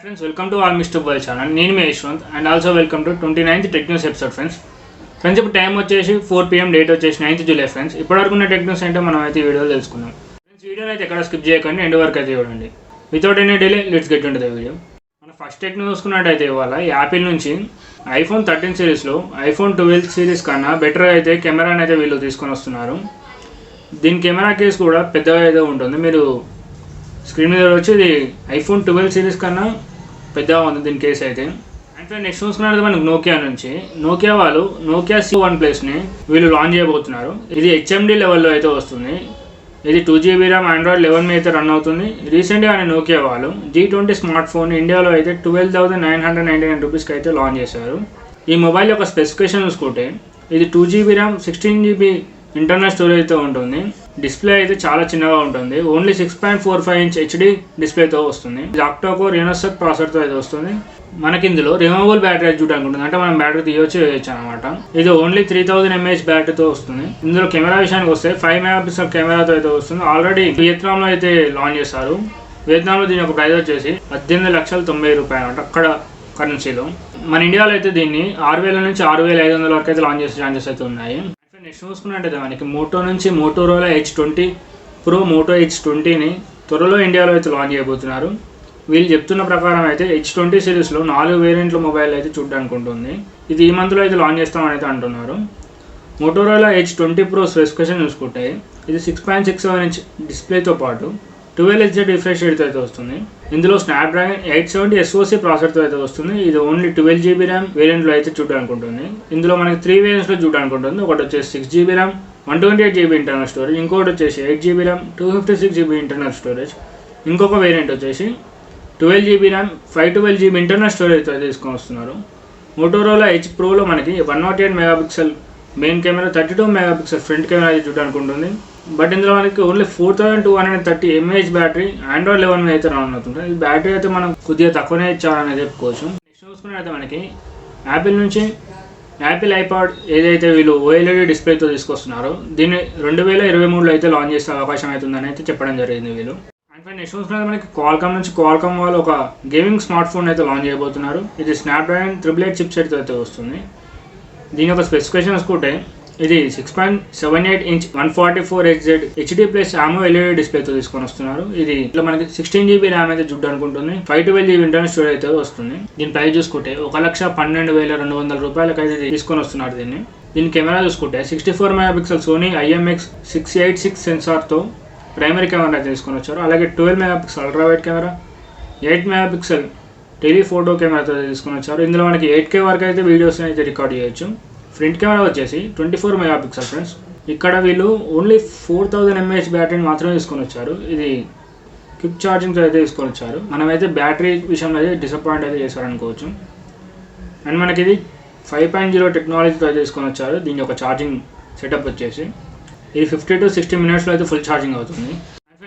friends, welcome to our Mr. World channel. నేను మీ Yashwant and also welcome to 29th Technews episode friends. ఇప్పుడు time వచ్చేసి 4 PM, date వచ్చేసి 9th July friends. ఇప్పటివరకు ఉన్న టెక్నూస్ ఏంటో మనం అయితే ఈ వీడియోలో తెలుసుకుందాం. ఫ్రెండ్స్, వీడియోని అయితే ఎక్కడ స్కిప్ చేయకండి, ఎండ్ వరకు అయితే చూడండి. Without any delay let's get into the video. మన ఫస్ట్ టెక్నూస్ చూసుకున్నట్టయితే ఇవాళ యాపిల్ నుంచి iPhone 13 సిరీస్లో iPhone 12 సిరీస్ కన్నా బెటర్ అయితే కెమెరాని అయితే వీళ్ళు తీసుకొని వస్తున్నారు. దీని కెమెరా కేస్ కూడా పెద్దగా అయితే ఉంటుంది. మీరు స్క్రీన్ మీద వచ్చి ఇది iPhone 12 సిరీస్ కన్నా పెద్దగా ఉంది దీని కేసు అయితే. అండ్ ఫ్రెండ్, నెక్స్ట్ చూసుకున్నట్టు మనకు నోకియా నుంచి నోకియా వాళ్ళు Nokia C01 వీళ్ళు లాంచ్ చేయబోతున్నారు. ఇది HMD లెవెల్లో అయితే వస్తుంది. ఇది 2GB RAM Android 11 అయితే రన్ అవుతుంది. రీసెంట్గా నోకియా వాళ్ళు G20 స్మార్ట్ ఫోన్ ఇండియాలో అయితే 12,999 రూపీస్కి అయితే లాంచ్ చేశారు. ఈ మొబైల్ యొక్క స్పెసిఫికేషన్ చూసుకుంటే ఇది 2GB RAM 16GB internal storage అయితే ఉంటుంది. డిస్ప్లే అయితే చాలా చిన్నగా ఉంటుంది. ఓన్లీ 6.45 ఇంచ్ HD డిస్ప్లేతో వస్తుంది. ఇది ఆక్టోకోర్ యూనివర్సల్ ప్రాసెసర్తో అయితే వస్తుంది. మనకి ఇందులో రిమూవబుల్ బ్యాటరీ చూడడానికి ఉంటుంది, అంటే మనం బ్యాటరీ తీయొచ్చు వేయచ్చు అనమాట. ఇది ఓన్లీ 3000 mAh బ్యాటరీతో వస్తుంది. ఇందులో కెమెరా విషయానికి వస్తే 5 MP కెమెరాతో అయితే వస్తుంది. ఆల్రెడీ వియత్నాంలో అయితే లాంచ్ చేశారు. వియత్నాంలో దీని యొక్క ప్రైస్ వచ్చేసి 18,90,000 అంట అక్కడ కరెన్సీలో. మన ఇండియాలో అయితే దీన్ని 6,000 నుంచి 6,500 వరకు అయితే లాంచ్ చేసే ఛాన్సెస్ అయితే ఉన్నాయి. నెక్స్ట్ చూసుకున్నట్టయితే మనకి మోటో నుంచి Motorola H20 Pro మోటో H20ని త్వరలో ఇండియాలో అయితే లాంచ్ చేయబోతున్నారు. వీళ్ళు చెప్తున్న ప్రకారం అయితే H20 సిరీస్లో 4 వేరియంట్ల మొబైల్ అయితే చూడడానికి ఉంటుంది. ఇది ఈ మంత్లో అయితే లాంచ్ చేస్తామని అయితే అంటున్నారు. Motorola H20 Pro స్పెసిఫికేషన్ చూసుకుంటే ఇది 6.67 ఇంచ్ డిస్ప్లేతో పాటు 12Hz రిఫ్రెష్ రేట్తో అయితే వస్తుంది. ఇందులో స్నాప్డ్రాగన్ 870 SoC ప్రాసెసర్తో అయితే వస్తుంది. ఇది ఓన్లీ 12GB RAM వేరియంట్లో అయితే చూడడానికి ఉంటుంది. ఇందులో మనకి 3 వేరియంట్స్లో చూడడానికి ఉంటుంది. ఒకటి వచ్చేసి 6GB RAM 128GB internal storage, ఇంకోటి వచ్చేసి 8GB RAM 256GB internal storage, ఇంకొక వేరియంట్ వచ్చేసి 12GB RAM 512GB ఇంటర్నల్ స్టోరేజ్తో అయితే తీసుకొని వస్తున్నారు. Motorola H Proలో మనకి 108 MP main camera, 32 MP front camera అయితే చూడడానికి ఉంటుంది. బట్ ఇందులో మనకి ఓన్లీ 4230 mAh బ్యాటరీ Android 11 మీద అయితే రన్ అవుతుంది. ఈ బ్యాటరీ అయితే మనం కొద్దిగా తక్కువనే ఇచ్చారని చెప్పుకోవచ్చు. నెక్స్ట్ చూసుకున్నట్లయితే మనకి యాపిల్ నుంచి యాపిల్ ఐపాడ్ ఏదైతే వీళ్ళు OLED డిస్ప్లేతో తీసుకొస్తున్నారో దీన్ని 2023లో అయితే లాంచ్ చేసే అవకాశం అవుతుందని అయితే చెప్పడం జరిగింది వీళ్ళు. అండ్ నెక్స్ట్ చూసుకున్నట్లయితే మనకి Qualcomm నుంచి Qualcomm వాళ్ళు ఒక గేమింగ్ స్మార్ట్ ఫోన్ అయితే లాంచ్ చేయబోతున్నారు. ఇది స్నాప్డ్రాగన్ 888 చిప్సెట్తో అయితే వస్తుంది. దీని యొక్క స్పెసిఫికేషన్ చూసుకుంటే ఇది 6.78 inch 144Hz HD plus AMOLED డిస్ప్లేతో తీసుకొని వస్తున్నారు. ఇది ఇట్లా మనకి 16GB RAM అయితే చూడడానికి ఉంటుంది. 512GB ఇంటర్నల్ స్టోరేజ్ అయితే వస్తుంది. దీని ప్రైస్ చూసుకుంటే 1,12,200 రూపాయలకి అయితే తీసుకొని వస్తున్నారు దీన్ని. దీని కెమెరా చూసుకుంటే 64 MP సోనీ IMX686 సెన్సార్తో ప్రైమరీ కెమెరా అయితే తీసుకొని వచ్చారు. అలాగే 12 MP ultra wide camera, 8 MP telephoto కెమెరాతో తీసుకొని వచ్చారు. ఇందులో మనకి 8K వరకు అయితే వీడియోస్ అయితే రికార్డ్ చేయొచ్చు. ఫ్రంట్ కెమెరా వచ్చేసి 24 MP ఫ్రెండ్స్. ఇక్కడ వీళ్ళు ఓన్లీ 4000 mAh బ్యాటరీని మాత్రమే తీసుకొని వచ్చారు. ఇది క్విక్ ఛార్జింగ్తో అయితే తీసుకొని వచ్చారు. మనమైతే బ్యాటరీ విషయంలో అయితే డిసప్పాయింట్ అయితే చేశారనుకోవచ్చు. అండ్ మనకి ఇది 5.0 టెక్నాలజీతో అయితే తీసుకొని వచ్చారు. దీని యొక్క ఛార్జింగ్ సెటప్ వచ్చేసి ఇది 50 to 60 minutesలో అయితే ఫుల్ ఛార్జింగ్ అవుతుంది.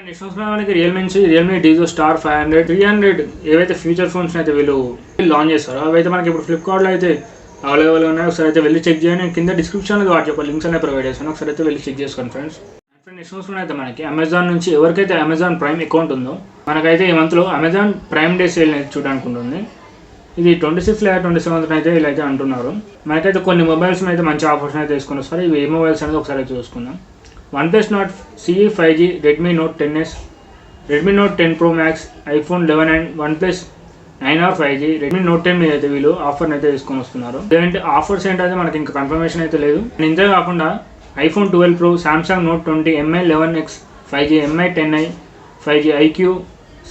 నెక్స్ట్ చూసుకున్నా మనకి Realme DIZO Star 500 300 ఏవైతే ఫ్యూచర్ ఫోన్స్ అయితే వీళ్ళు లాంచ్ చేస్తారో అవైతే మనకి ఇప్పుడు ఫ్లిప్కార్ట్లో అయితే అవైలబుల్ ఉన్నాయి. ఒకసారి అయితే వెళ్ళి చెక్ చేయండి. కింద డిస్క్రిప్షన్లో వాటి యొక్క లింక్స్ అనేవి ప్రొవైడ్ చేస్తాను. ఒకసారి అయితే వెళ్ళి చెక్ చేసుకోండి ఫ్రెండ్స్. నెక్స్ట్ చూసుకున్న అయితే మనకి అమెజాన్ నుంచి ఎవరికైతే అమెజాన్ ప్రైమ్ అకౌంట్ ఉందో మనకైతే ఈ మంత్లో అమెజాన్ ప్రైమ్ డే సేల్ అయితే చూడడానికి ఉంటుంది. ఇది 26 లేదా 27 అయితే వీళ్ళైతే అంటున్నారు. మనకైతే కొన్ని మొబైల్స్ అయితే మంచి ఆఫర్స్ అయితే తీసుకొని వస్తారు. ఇవి ఏ మొబైల్స్ అనేది ఒకసారి అయితే చూసుకుందాం. OnePlus Nord CE 5G, Redmi Note 10s, Redmi Note 10 Pro Max, iPhone 11 and OnePlus 9R 5G, Redmi Note 10 మీద అయితే వీళ్ళు ఆఫర్ని అయితే తీసుకొని వస్తున్నారు. లేదంటే ఆఫర్స్ ఏంటంటే మనకి ఇంకా కన్ఫర్మేషన్ అయితే లేదు. ఇంతే కాకుండా iPhone 12 Pro, Samsung Note 20, MI 11X 5G, MI 10i 5G, IQ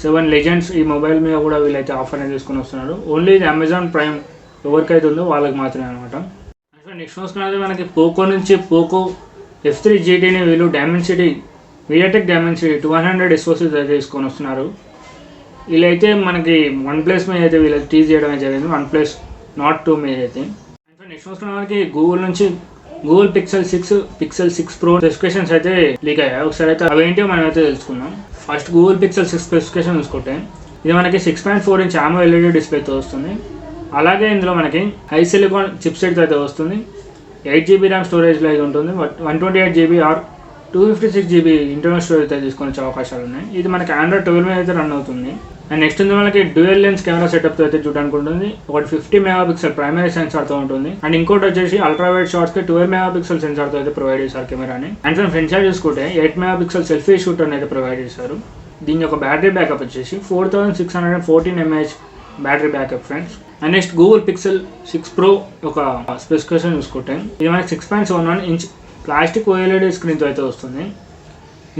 7 Legends ఈ మొబైల్ మీద కూడా వీళ్ళైతే ఆఫర్ అయితే తీసుకొని వస్తున్నారు. ఓన్లీ ఇది అమెజాన్ ప్రైమ్ ఎవరికైతే ఉందో వాళ్ళకి మాత్రమే అనమాట. నెక్స్ట్ చూసుకున్నది మనకి పోకో నుంచి పోకో F3 GTని వీళ్ళు MediaTek Dimensity 200 SoC అయితే తీసుకొని వస్తున్నారు. వీళ్ళైతే మనకి OnePlus మీద అయితే వీళ్ళు టీజ్ చేయడం జరిగింది. OnePlus Nord 2 మీద అయితే. నెక్స్ట్ చూసుకున్న మనకి గూగుల్ నుంచి గూగుల్ Pixel 6 Pro స్పెసిఫికేషన్స్ అయితే లీక్ అయ్యాయి. ఒకసారి అయితే అవేంటో మనం అయితే తెలుసుకుందాం. ఫస్ట్ గూగుల్ Pixel 6 స్పెసిఫికేషన్ చూసుకుంటే ఇది మనకి 6.4 ఇంచ్ AMOLED డిస్ప్లేతో వస్తుంది. అలాగే ఇందులో మనకి హై సిలికాన్ చిప్సెట్తో అయితే వస్తుంది. 8GB RAM స్టోరేజ్లో అయితే ఉంటుంది. 128GB or 256GB internal storage అయితే తీసుకొని వచ్చే అవకాశాలు ఉన్నాయి. ఇది మనకి Android 12 మీద అయితే రన్ అవుతుంది. అండ్ నెక్స్ట్ ఉంది మనకి డ్యూయల్ లెన్స్ కెమెరా సెటప్తో అయితే చూడడానికి ఉంటుంది. ఒకటి 50 మెగాపిక్సెల్ ప్రైమరీ సెన్సార్తో ఉంటుంది. అండ్ ఇంకోటి వచ్చేసి అల్ట్రా వైడ్ షాట్స్కి 12 మెగాపిక్సెల్ సెన్సార్తో అయితే ప్రొవైడ్ చేశారు కెమెరాని. అండ్ ఫ్రంట్ సైడ్ చూసుకుంటే 8 మెగాపిక్సెల్ సెల్ఫీ షూటర్ అయితే ప్రొవైడ్ చేశారు. దీని యొక్క బ్యాటరీ బ్యాకప్ వచ్చేసి 4614 mAh battery backup friends. And next Google pixel 6 Pro ఒక స్పెసిఫికేషన్ చూసుకుంటే ఇది మనకి 6.71 ఇంచ్ ప్లాస్టిక్ OLED స్క్రీన్తో అయితే వస్తుంది.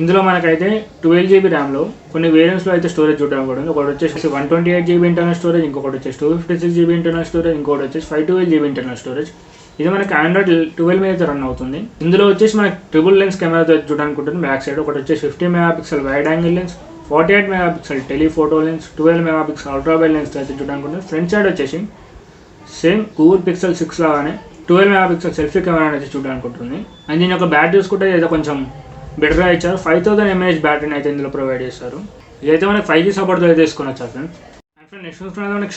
ఇందులో మనకైతే 12GB ర్యామ్లో కొన్ని వేరియంట్స్లో అయితే స్టోరేజ్ చూడడానికి కూడా ఉంది. ఒకటి వచ్చేసి 128GB ఇంటర్నల్ స్టోరేజ్, ఇంకొకటి వచ్చేసి 256GB ఇంటర్నల్ స్టోరేజ్, ఇంకొకటి వచ్చేసి 512GB ఇంటర్నల్ స్టోరేజ్. ఇది మనకి Android 12 మీద అయితే రన్ అవుతుంది. ఇందులో వచ్చేసి మనకి ట్రిపుల్ లెన్స్ కెమెరాతో చూడడానికి ఉంటుంది. బ్యాక్ సైడ్ ఒకటి వచ్చేసి 50 megapixel wide angle lens, 48 megapixel telephoto lens, 12 megapixel ultra wide lens అయితే చూడడానికి ఉంటుంది. ఫ్రంట్ సైడ్ వచ్చేసి సేమ్ గూగుల్ పిక్సెల్ 6 లాగానే 12 మెగాపిక్సెల్ సెల్ఫీ కెమెరా అయితే చూడడానికి ఉంటుంది. అండ్ దీని యొక్క బ్యాటరీ చూసుకుంటే ఏదో కొంచెం బెటర్గా ఇచ్చారు. 5000 mAh బ్యాటరీని అయితే ఇందులో ప్రొవైడ్ చేస్తారు. ఇదైతే మనకి 5G సపోర్ట్తో అయితే తీసుకొని వచ్చారు ఫ్రెండ్స్. అండ్ ఫ్రెండ్ నెక్స్ట్ చూసుకున్నది మనకి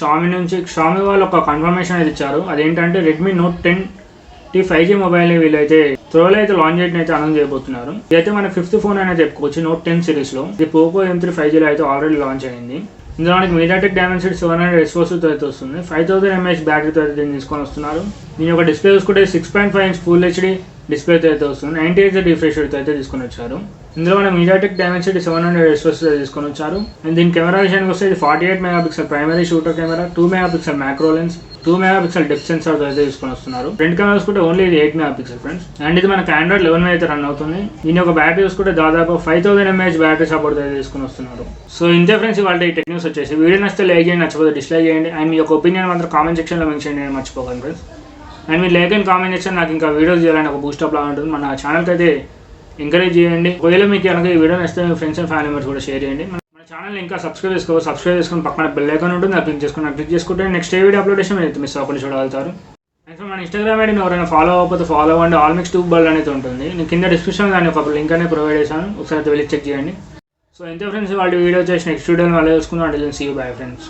Xiaomi వాళ్ళు ఒక కన్ఫర్మేషన్ అయితే ఇచ్చారు. అదేంటంటే Redmi Note 10T 5G మొబైల్ని వీళ్ళైతే త్వరలో అయితే లాంచ్ చేయడం అయితే అనౌన్స్ చేయబోతున్నారు. ఇదైతే మన 5th ఫోన్ అనేది చెప్పుకోవచ్చు Note 10 సిరీస్లో. ఇది POCO M3 5Gలో అయితే ఆల్రెడీ లాంచ్ అయింది. ఇందులో మనకి MediaTek Dimensity 700 SoCతో అయితే వస్తుంది. 5000 mAh బ్యాటరీతో అయితే దీన్ని తీసుకొని వస్తున్నారు. దీని యొక్క డిస్ప్లే చూసుకుంటే 6.5 inch ఫుల్ HD డిస్ప్లేతో అయితే వస్తుంది. 90Hz రిఫ్రెష్ రేట్తో అయితే తీసుకొని వచ్చారు. ఇందులో మనం MediaTek Dimensity 700 SoC తీసుకొని వచ్చారు. అండ్ దీని కెమెరా విషయానికి వస్తే ఇది 48 megapixel primary shooter camera, 2 megapixel macro lens, 2 megapixel depth సెన్సార్తో అయితే తీసుకొని వస్తున్నారు. ఫ్రంట్ కెమెరా చూసుకుంటే ఓన్లీ ఇది 8 మెగాపిక్సెల్ ఫ్రెండ్స్. అండ్ ఇది మనకి Android 11 మీద అయితే రన్ అవుతుంది. దీని యొక్క బ్యాటరీ చూసుకుంటే దాదాపు 5000 mAh బ్యాటరీ సపోర్ట్ అయితే తీసుకొని వస్తున్నారు. సో ఇంతే ఫ్రెండ్స్ ఇవాళ ఈ టెక్న్యూస్ వచ్చేసి. వీడియో నచ్చితే లైక్ చేయండి, నచ్చకపోతే డిస్లైక్ చేయండి. అండ్ మీ యొక్క ఒపీనియన్ మాత్రం కామెంట్ సెక్షన్లో మెన్షన్ చేయండి, మర్చిపోకండి ఫ్రెండ్స్. అండ్ మీరు లైక్ అండ్ కామెంట్ చేస్తే నాకు ఇంకా వీడియోస్ చేయాలని ఒక బూస్టప్ లా ఉంటుంది. మన ఛానల్కి అయితే ఎంకరేజ్ చేయండి. ఒకవేళ మీకు కనుక ఈ వీడియో నచ్చితే మీ ఫ్రెండ్స్ అండ్ ఫ్యామిలీ మెంబర్స్ కూడా షేర్ చేయండి. మన ఛానల్ ఇంకా సబ్స్క్రైబ్ చేసుకుని పక్కన బెల్ ఐకాన్ ఉంటుంది, అది క్లిక్ చేసుకుంటే నెక్స్ట్ ఏ వీడియో అప్లోడ్ చేస్తే మీరు అయితే మిస్ అవ్వకుండా చూడగలుగుతారు. అండ్ మన ఇన్స్టాగ్రామ్ ఐడిని ఎవరైనా ఫాలో అవ్వకపోతే ఫాలో అవ్వండి. ఆల్మిక్స్ ట్యూబ్ బల్ అనేది ఉంటుంది. నేను కింద డిస్క్రిప్షన్ దాన్ని ఒక లింక్ అనేది ప్రొవైడ్ చేశాను, ఒకసారి అయితే వెళ్ళి చెక్ చేయండి. సో ఇంతే ఫ్రెండ్స్ వాళ్ళ వీడియో చేసి నెక్స్ట్ వీడియోని మళ్ళీ చూసుకుందాం. అంటే సీ యూ బై ఫ్రెండ్స్.